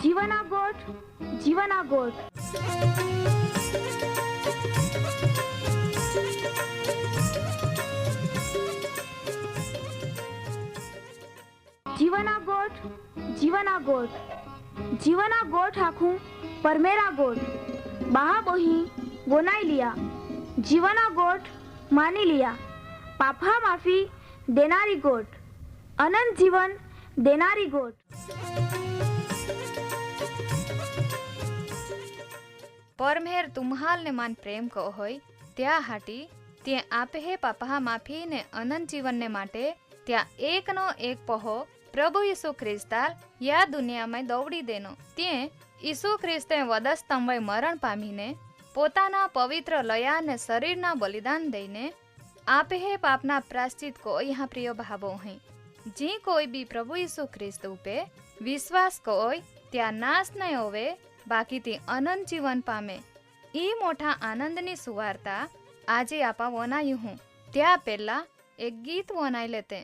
जीवना गोठ जीवना गोठ जीवना गोठ जीवना गोठ जीवना गोठ आखू परमेरा गोठ बाहा बोही गोनाई लिया जीवना गोठ मानी लिया पापा माफी देनारी गोठ अनंत जीवन देनारी गोठ परमेर तुम्हाल ने मान प्रेम को होय त्या हाटी ते आपे हे पापा माफी ने अनंत जीवन ने माटे त्या एक नो एक पहो प्रभु यीशु ख्रिस्ताल या दुनिया में दौड़ी देनो ते यीशु ख्रिस्ते वधस्तंभे मरण पामीने पोताना पवित्र लया ने शरीरना बलिदान दईने आपे हे पापना प्राश्चित को यहाँ प्रिय भावो है जी कोई भी प्रभु यीशु ख्रिस्त उपे विश्वास कोय त्या नाश नहीं होवे बाकी ते अनंत जीवन पामे ई मोटा आनंदनी सुवार्ता आजे आपा वनायु हूँ त्या पहला एक गीत वनाई लेते।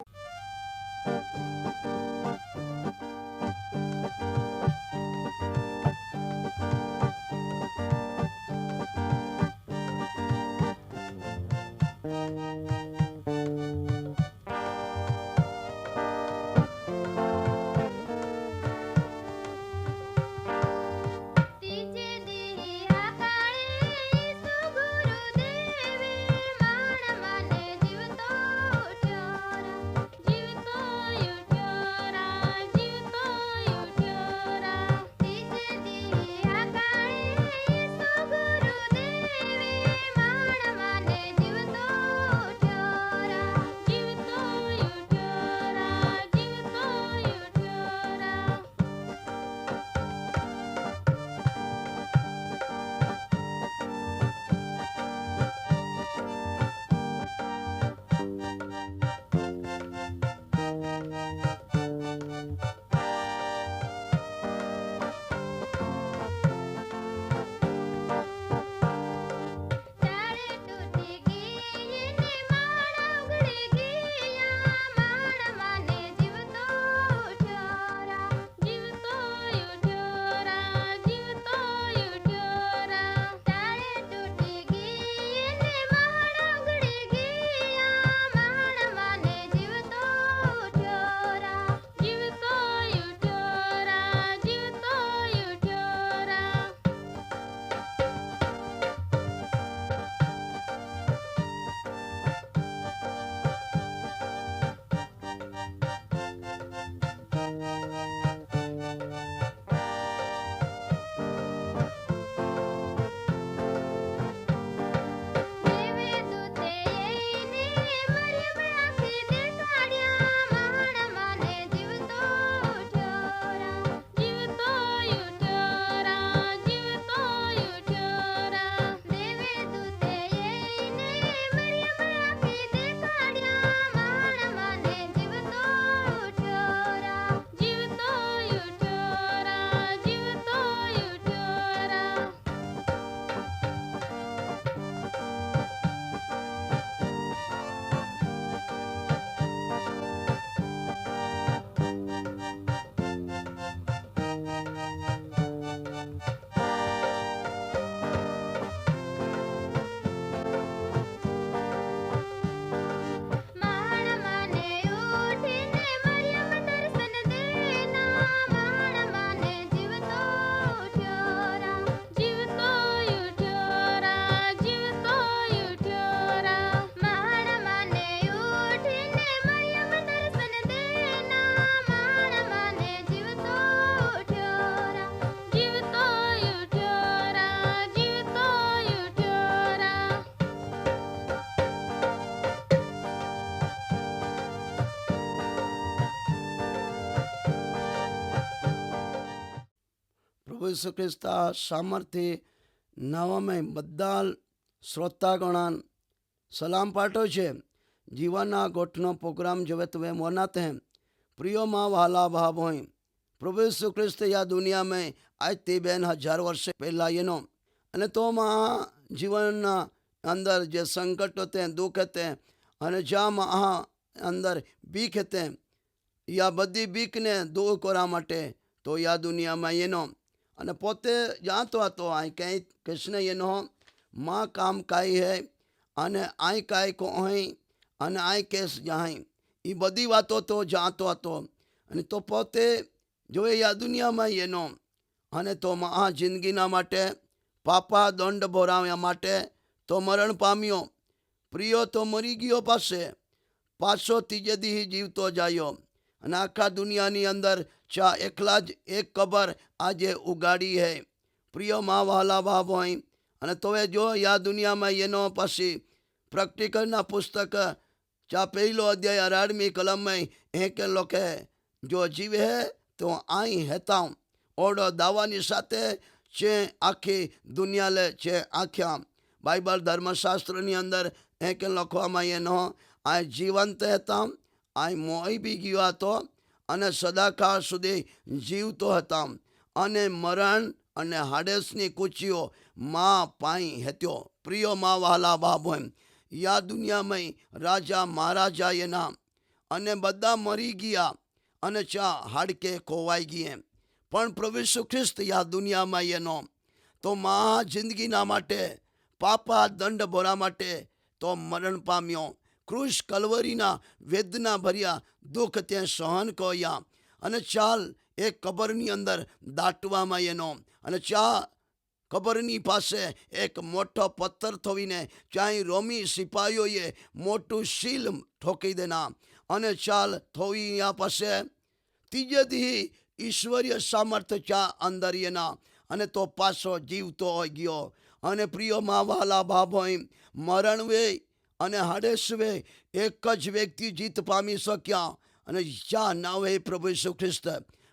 प्रभु यीशु ख्रिस्ता सामर्थ्य नावामे बद्दा श्रोतागणान सलाम पाठो छे। जीवना गोठनो प्रोग्राम जवे तवे मनाते हैं। प्रियो माँ वाला भाव होय प्रभु यीशु ख्रिस्त या दुनिया में आज ते 2000 वर्ष पहला येनो अने तो माँ जीवन अंदर जे संकट होते हैं, दुख होते हैं अने जा माँ अंदर बीक होते हैं या बदी बीक ने दूर करा माटे તો યા દુનિયામાં એનો અને પોતે જાણતો હતો અહીં કંઈ કૃષ્ણ એનો માં કામ કાંઈ હે અને આઈ કાંઈ કોહી અને આઈ કેસ જાય એ બધી વાતો તો જાણતો હતો. અને તો પોતે જોએ યા દુનિયામાં એનો અને તો આ જિંદગીના માટે પાપા દંડ ભોરાવ્યા માટે તો મરણ પામ્યો. પ્રિયો તો મરી ગયો પાસે, પાછો ત્રીજે દી જીવતો જાયો. અને આખા દુનિયાની અંદર ચા એકલા જ એક કબર આજે ઉગાડી હે. પ્રિયો માં વહાલા ભાવ હોય અને તોવે જો યા દુનિયામાં એનો પછી પ્રેક્ટિકલના પુસ્તક ચા પહેલો અધ્યાય 18મી કલમમાં એ કે લોકે જો જીવે હે તો આઈ હેતા ઓડો દાવાની સાથે છે આખી દુનિયા લે છે આખ્યા. બાઇબલ ધર્મશાસ્ત્રની અંદર એ કે લખવામાં એનો આ જીવંત હતા, આ મોઈ બી ગયો હતો અને સદાકાળ સુધી જીવતો હતા અને મરણ અને હાડેસની કૂચીઓ માં પાઈ હેત્યો. પ્રિયો માં વહાલા બાપ હોય યા દુનિયામાં રાજા મહારાજા એના અને બધા મરી ગયા અને ચા હાડકે ખોવાઈ ગયે. પણ પ્રભુ ઈસુ ખ્રિસ્ત યા દુનિયામાં એનો તો મહા જિંદગીના માટે પાપા દંડ ભરા માટે તો મરણ પામ્યો. ક્રુશ કલવરીના વેદના ભર્યા દુઃખ ત્યાં સહન કર્યા અને ચાલ એ કબરની અંદર દાટવામાં એનો અને ચા કબરની પાસે એક મોટો પથ્થર થોવીને ચાઈ રોમી સિપાહીઓએ મોટું સીલ ઠોકી દેના અને ચાલ થોવી પાસે ત્રીજે દી ઈશ્વરીય સામર્થ્ય ચા અંદર એના અને તો પાછો જીવતો હોય ગયો. અને પ્રિયોમાં વહાલા ભાવ હોય મરણ વે અને હાડેસ વે એક જ વ્યક્તિ જીત પામી શક્યા અને ચા નામ હે પ્રભુ ઈસુ ખ્રિસ્ત.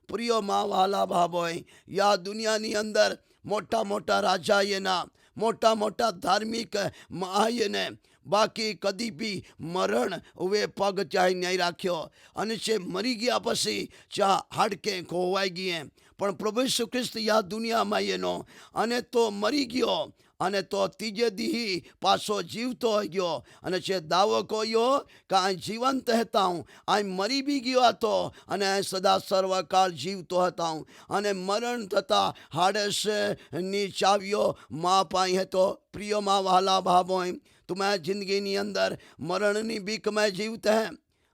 પ્રિયોમાં વહાલા ભાવ હોય યા દુનિયાની અંદર મોટા મોટા રાજા એના મોટા મોટા ધાર્મિક મહાયને બાકી કદી બી મરણ હવે પગ ચાઈ નહીં રાખ્યો અને છે મરી ગયા પછી ચા હાડકે ખોવાઈ ગયે. પણ પ્રભુ ઈસુ ખ્રિસ્ત યા દુનિયામાં એનો અને તો મરી ગયો અને તો ત્રીજે દી પાછો જીવતો ગયો અને છે દાવો કોયો કે આ જીવંત હતા હું આ મરી બી ગયો હતો અને સદા સર્વકાળ જીવતો હતા હું અને મરણ થતા હાડેસની ચાવીઓ મા પાઈ હતો. પ્રિયોમાં વહાલા ભાવ હોય तुम्हारी जिंदगी अंदर मरण की बीक में जीवते हैं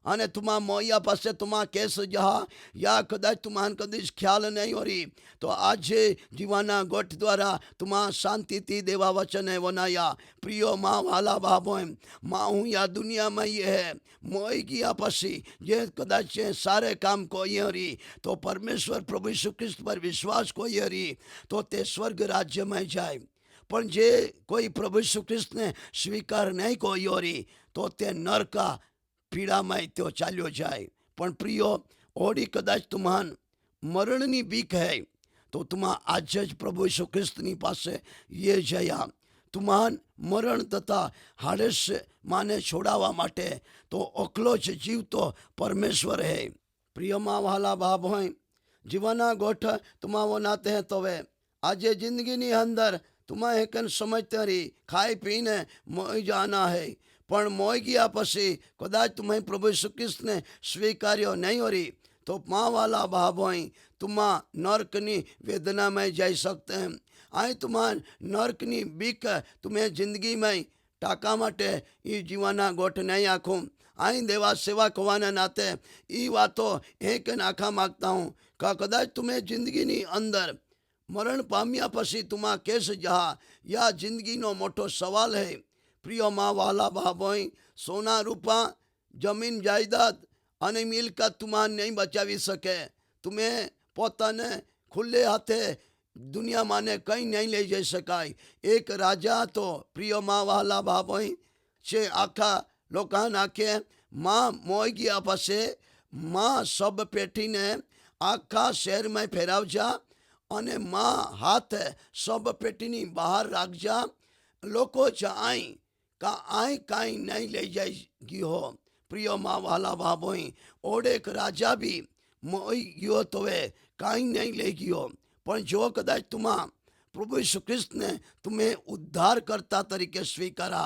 અને तुम्हारा मोया पासे तुम्हारा केस जहा या कदाच तुम्हारा कदी ख्याल नहीं हो रही तो आज जीवाना गोठ द्वारा तुम्हारा शांति थी देवा वचन है वनाया. प्रियो माँ वाला बाबो माँ हूँ या दुनिया में ये है मोई गया पसी ये कदाच सारे काम को ये रही तो परमेश्वर प्रभु यीशु ख्रिस्त पर विश्वास को ये रही तो ते स्वर्ग राज्य में जाए. पण जे कोई प्रभु यीशु ख्रिस्त ने स्वीकार नहीं को योरी तो ते नरका पीड़ा में तो चाल्यो जाए. पण प्रियो ओडी कदाच तुम्हान मरणनी बीक है तो तुम्हां आज ज प्रभु यीशु ख्रिस्तनी पासे ये जया. तुम्हान मरण तथा हाड़ेस माने छोड़ावा माटे तो ओकलो ज जीवतो परमेश्वर है. प्रिय माँ वाला बाप होय जीवना गोठ तुम्हारो नाते हैं तो वे आज जिंदगी अंदर तुम्हें एक समझते रही खाई पीने मोई जाना है पण मोई गया पसी कदाच तुम्हें प्रभु यीशु ख्रिस्त ने स्वीकार्यो नहीं हो रही तो माँ वाला भाव होई तुम्हां नरकनी वेदना में जा सकते हैं. आई तुम्हां नरकनी बीक तुम्हें जिंदगी में टाका माटे ये जीवाना गोठ नहीं आखूँ. आई देवा सेवा होवाना नाते ये बातों एक नाखा मागता हूँ का कदाच तुम्हें जिंदगी अंदर मरण पाम्या पसी तुम्हारा केस जहा या जिंदगी नो मोटो सवाल है. प्रियो माँ वाला भावोई सोना रूपा जमीन जायदाद अने मिलकत तुम्हारा नहीं बचावी सके. तुम्हें पोताने खुले हाथे दुनिया माने कहीं नहीं ले जा सकाय. एक राजा तो प्रियो माँ वाला भावोई छे आखा लोका नाखे माँ मोई गया पसे माँ सब पेठी ने आखा शहर में फेरावजा અને માં હાથ सब પેટીની બહાર રાખજા લોકો જાય કા આઈ કાંઈ નહીં લઈ જાય ગયો. પ્રિય માં વાલા ભાભોઈ ઓડેક રાજા બી મોઈ ગયો તોવે કાંઈ નહીં લઈ ગયો. પણ જો કદાચ तुम्हा प्रभु यीशु ख्रिस्त ने तुम्हें उद्धार करता तरीके स्वीकारा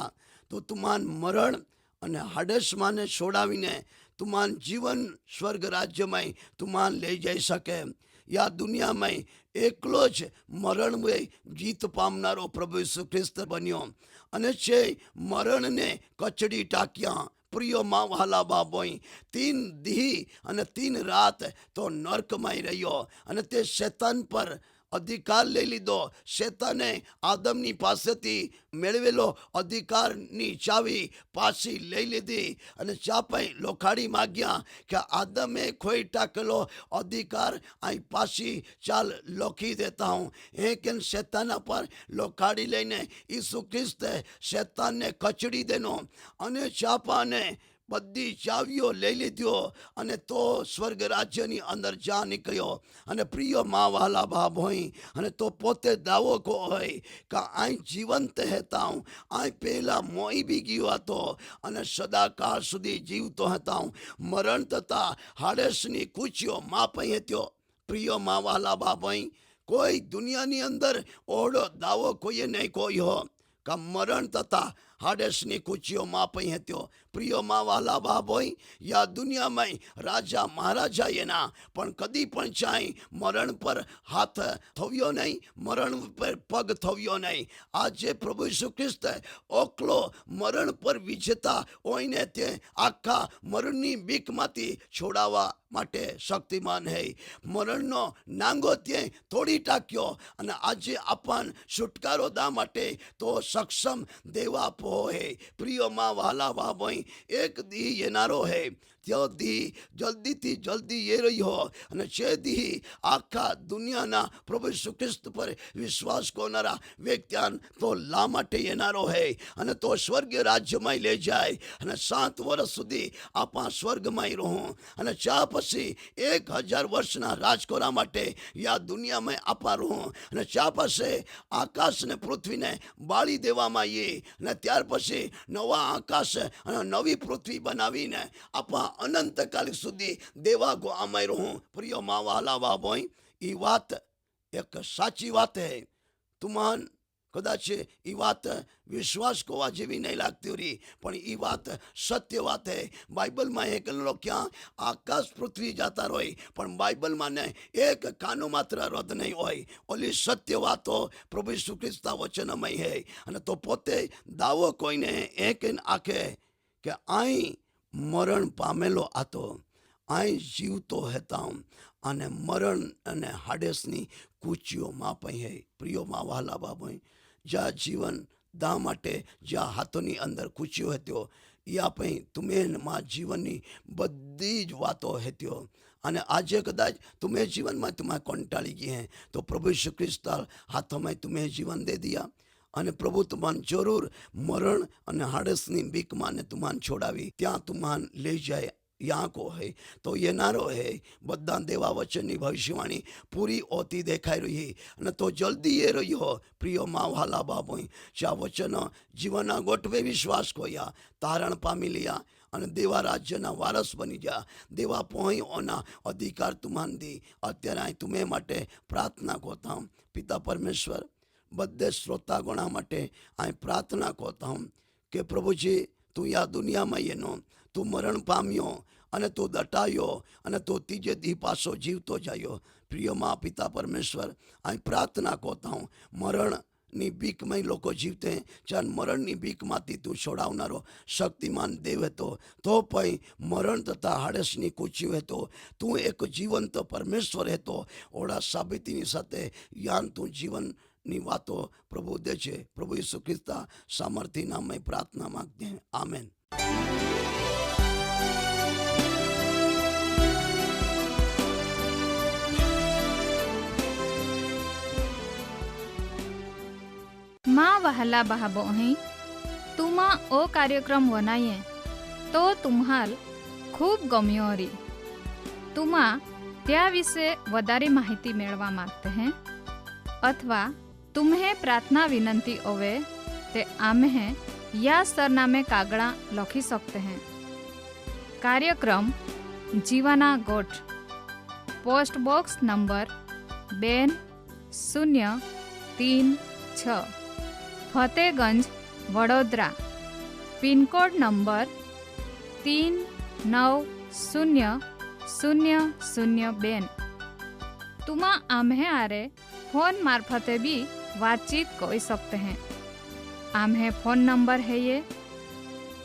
तो तुम्हार मरण અને હાડેસમાને છોડાવીને तुम्हार जीवन स्वर्ग राज्य में तुम्हार ले जाई सके. યા દુનિયામાં એકલો જ મરણમય જીત પામનારો પ્રભુ ઈસુ ખ્રિસ્ત બન્યો અને છે મરણને કચડી ટાક્યા. પ્રિય માં વહાલા બાબોઈ, 3 દી અને 3 રાત તો નર્કમાં રહ્યો અને તે શેતાન પર અધિકાર લઈ લીધો. શેતાને આદમની પાસેથી મેળવેલો અધિકારની ચાવી પાછી લઈ લીધી અને ચાપાઈ લોખાડી માગ્યા કે આદમે ખોઈ ટાકેલો અધિકાર અહીં પાછી ચાલ લોખી દેતા હું. એ કે શેતાના પર લોખાડી લઈને ઈસુ ખ્રિસ્તે શેતાનને કચડી દેનો અને ચાપાને બધી ચાવીઓ લઈ લીધો અને તો સ્વર્ગ રાજ્યની અંદર જા નીકળ્યો. અને પ્રિય મા વહાલા બાપ હોય અને તો પોતે દાવો કો હોય કે અહીં જીવંત હતા હું, અહીં પહેલા મોઈ બી ગયો હતો અને સદાકાળ સુધી જીવતો હતા હું. મરણ તથા હાડેસની કૂચીઓ મા પહી હતો. પ્રિય મા વહાલા બાપ હોય, કોઈ દુનિયાની અંદર ઓળો દાવો કોઈએ નહીં કોયો કે મરણ તથા હાડેસની કૂચીઓ માં પહી હતો. પ્રિય માં વાલા બાપ હોય, યા દુનિયામાં રાજા મહારાજા એના પણ કદી પણ ચાઈ મરણ પર હાથ થવ્યો નહીં, મરણ પર પગ થવ્યો નહીં. આજે પ્રભુ ઈસુ ખ્રિસ્ત ઓકલો મરણ પર વિજેતા હોઈને તે આખા મરણની બીકમાંથી છોડાવવા માટે શક્તિમાન હે. મરણનો નાંગો ત્યાં તોડી ટાક્યો અને આજે આપણ છુટકારો દા માટે તો સક્ષમ દેવા આપો હે. પ્રિય માં વહાલા બાપ હોય, એક દી એનારો હે त्यो दी जल्दी थी जल्दी ये रही हो અને જે દી આખા દુનિયાના પ્રભુ ઈસુ ખ્રિસ્ત પર વિશ્વાસ કરનારા વ્યક્તિને તો લા માટે એનારો હે અને તો સ્વર્ગીય રાજ્યમાં લઈ જાય અને 7 વર્ષ સુધી આપણા સ્વર્ગમાં રહું અને ચા પછી 1000 વર્ષના રાજકોરા માટે યા દુનિયામાં આપા રહું અને ચા પછી આકાશ ને પૃથ્વીને બાળી દેવામાં આવી અને ત્યાર પછી નવા આકાશ અને નવી પૃથ્વી બનાવીને આપણા અનંતકાલ સુધી દેવા ગો આમાં રહું. પ્રિય મા વહાલા બાપ હોય, એ વાત એક સાચી વાત હે. તુમાન કદાચ એ વાત વિશ્વાસ કરવા જેવી નહીં લાગતી રહી, પણ એ વાત સત્ય વાત હે. બાઇબલમાં એક ક્યાં આકાશ પૃથ્વી જતા હોય પણ બાઇબલમાં ને એક કાનો માત્ર રદ નહીં હોય. ઓલી સત્ય વાતો પ્રભુ ઈસુ ખ્રિસ્તના વચનમય હે અને તો પોતે દાવો કોઈને એક આંખે કે અહીં મરણ પામેલો હતો, અહીં જીવતો હતા અને મરણ અને હાડેસની કૂચીઓ માપઈ હે. પ્રિયોમાં વહાલા બાબોય, જ્યાં જીવન દા માટે જ્યાં હાથોની અંદર કૂચીઓ હતો યા પઈ તુમેમાં જીવનની બધી જ વાતો હતી અને આજે કદાચ તુમે જીવનમાં तुम्हें કંટાળી ગઈ હે તો પ્રભુ ઈસુ ખ્રિસ્ત હાથોમાં तुम्हें જીવન દે દિયા અને પ્રભુ તુમાન જરૂર મરણ અને હાડસની બીકમાં ને તુમાન છોડાવી ત્યાં તુમાન લઈ જાય. યાં કો હે તો એનારો હે. બધા દેવા વચનની ભવિષ્યવાણી પૂરી હોતી દેખાઈ રહી અને તો જલ્દી એ રહ્યો. પ્રિય મા વહાલા બાપ હોય, જ્યાં વચનો જીવનના ગોઠવે વિશ્વાસ કોયા તારણ પામી લિયા અને દેવા રાજ્યના વારસ બની ગયા. દેવા પહોંચોના અધિકાર તુમાન દી. અત્યારે અહીં તુમે માટે પ્રાર્થના કોતા હું. પિતા પરમેશ્વર, બધે શ્રોતાગણા માટે અહીં પ્રાર્થના કરતા હું કે પ્રભુજી તું યા દુનિયામાં એનો તું મરણ પામ્યો અને તું દટાયો અને તું ત્રીજે દી પાછો જીવતો જાયો. પ્રિય મા પિતા પરમેશ્વર, અહીં પ્રાર્થના કરતા હું મરણની બીકમાં લોકો જીવતે ચાલ મરણની બીકમાંથી તું છોડાવનારો શક્તિમાન દેવ હતો. તો પછી મરણ તથા હાડસની કૂચ્યું હતો. તું એક જીવંત પરમેશ્વર હતો. ઓળા સાબિતીની સાથે યાન તું જીવન ની વાતો પ્રભુ દે છે. પ્રભુ ઈસુ ખ્રિસ્તા સામર્થ્ય નામે પ્રાર્થના માંગते हैं. आमेन. माँ वहला बहाबो हैं तुमा ओ कार्यक्रम वनाये तो तुम्हाल खूब गम्यो री. तुमा त्या विषे वधारे माहिती मेळवा मागते हैं अथवा तुम्हें प्रार्थना विनंती होवे ते आम्हे या सरनामे कागड़ा लखी सकते हैं. कार्यक्रम जीवाना गोठ, post box number 2036, Fatehganj, Vadodara. Pin code number 390002. तुमा आम्हे आरे फोन मार्फते भी बातचीत कर सकते हैं। आम्हे फोन नंबर है ये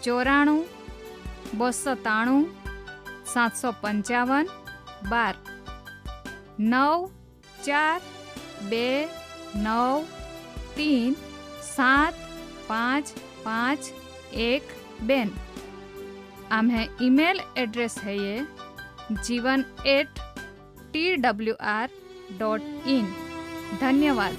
94-293-755-12 94-293-755-12। आम्हे ईमेल एड्रेस है ये jivan@twr.in। धन्यवाद।